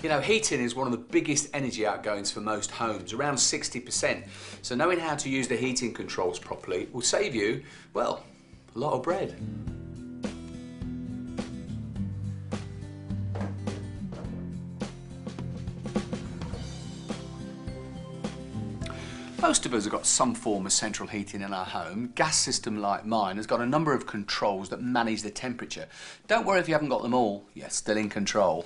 You know, heating is one of the biggest energy outgoings for most homes, around 60%. So knowing how to use the heating controls properly will save you, well, a lot of bread. Most of us have got some form of central heating in our home. Gas system like mine has got a number of controls that manage the temperature. Don't worry if you haven't got them all, you're still in control.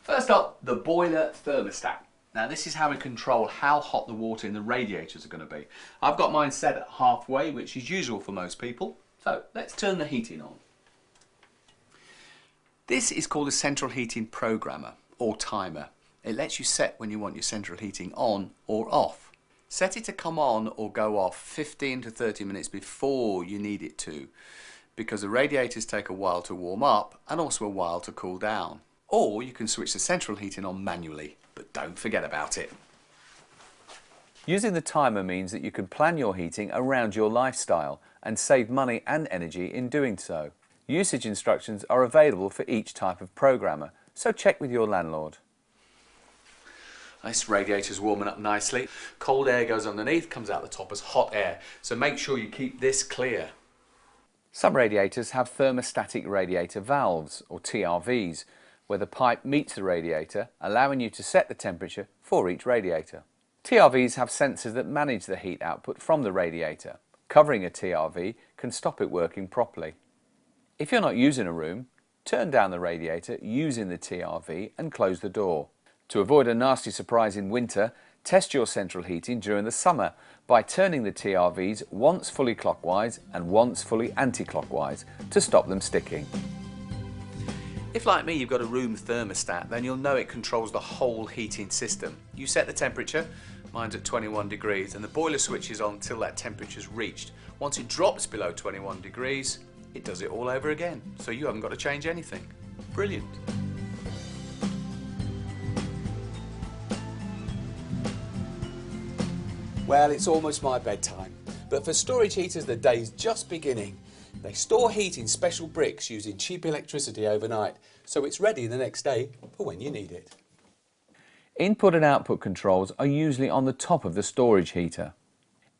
First up, the boiler thermostat. Now this is how we control how hot the water in the radiators are going to be. I've got mine set at halfway, which is usual for most people. So let's turn the heating on. This is called a central heating programmer or timer. It lets you set when you want your central heating on or off. Set it to come on or go off 15 to 30 minutes before you need it to, because the radiators take a while to warm up and also a while to cool down. Or you can switch the central heating on manually, but don't forget about it. Using the timer means that you can plan your heating around your lifestyle and save money and energy in doing so. Usage instructions are available for each type of programmer, so check with your landlord. This radiator's warming up nicely. Cold air goes underneath, comes out the top as hot air, so make sure you keep this clear. Some radiators have thermostatic radiator valves, or TRVs, where the pipe meets the radiator, allowing you to set the temperature for each radiator. TRVs have sensors that manage the heat output from the radiator. Covering a TRV can stop it working properly. If you're not using a room, turn down the radiator using the TRV and close the door. To avoid a nasty surprise in winter, test your central heating during the summer by turning the TRVs once fully clockwise and once fully anti-clockwise to stop them sticking. If, like me, you've got a room thermostat, then you'll know it controls the whole heating system. You set the temperature, mine's at 21 degrees, and the boiler switch is on till that temperature's reached. Once it drops below 21 degrees, it does it all over again, so you haven't got to change anything. Brilliant. Well, it's almost my bedtime, but for storage heaters the day's just beginning. They store heat in special bricks using cheap electricity overnight, so it's ready the next day for when you need it. Input and output controls are usually on the top of the storage heater.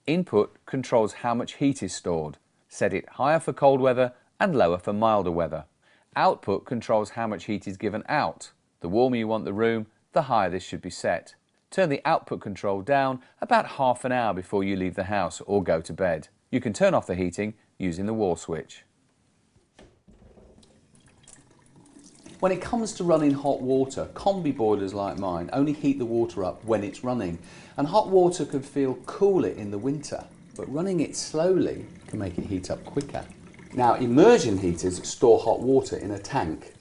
Input controls how much heat is stored. Set it higher for cold weather and lower for milder weather. Output controls how much heat is given out. The warmer you want the room, the higher this should be set. Turn the output control down about half an hour before you leave the house or go to bed. You can turn off the heating using the wall switch. When it comes to running hot water, combi boilers like mine only heat the water up when it's running, and hot water can feel cooler in the winter, but running it slowly can make it heat up quicker. Now, immersion heaters store hot water in a tank.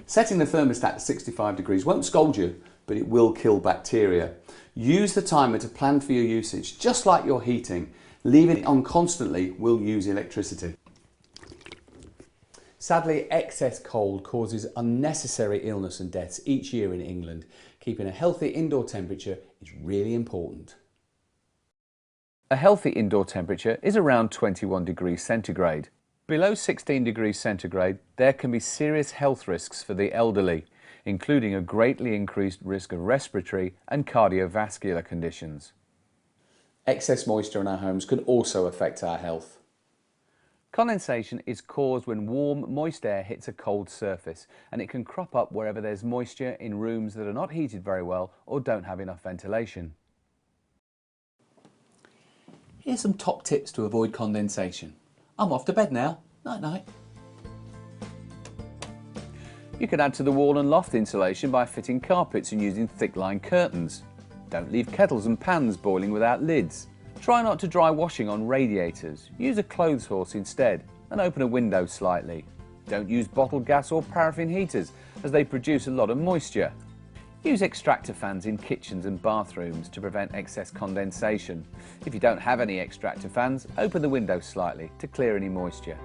Setting the thermostat to 65 degrees won't scald you, but it will kill bacteria. Use the timer to plan for your usage, just like your heating. Leaving it on constantly will use electricity. Sadly, excess cold causes unnecessary illness and deaths each year in England. Keeping a healthy indoor temperature is really important. A healthy indoor temperature is around 21 degrees centigrade. Below 16 degrees centigrade, there can be serious health risks for the elderly, including a greatly increased risk of respiratory and cardiovascular conditions. Excess moisture in our homes can also affect our health. Condensation is caused when warm, moist air hits a cold surface, and it can crop up wherever there's moisture in rooms that are not heated very well or don't have enough ventilation. Here's some top tips to avoid condensation. I'm off to bed now. Night night. You can add to the wall and loft insulation by fitting carpets and using thick-line curtains. Don't leave kettles and pans boiling without lids. Try not to dry washing on radiators. Use a clothes horse instead and open a window slightly. Don't use bottled gas or paraffin heaters as they produce a lot of moisture. Use extractor fans in kitchens and bathrooms to prevent excess condensation. If you don't have any extractor fans, open the window slightly to clear any moisture.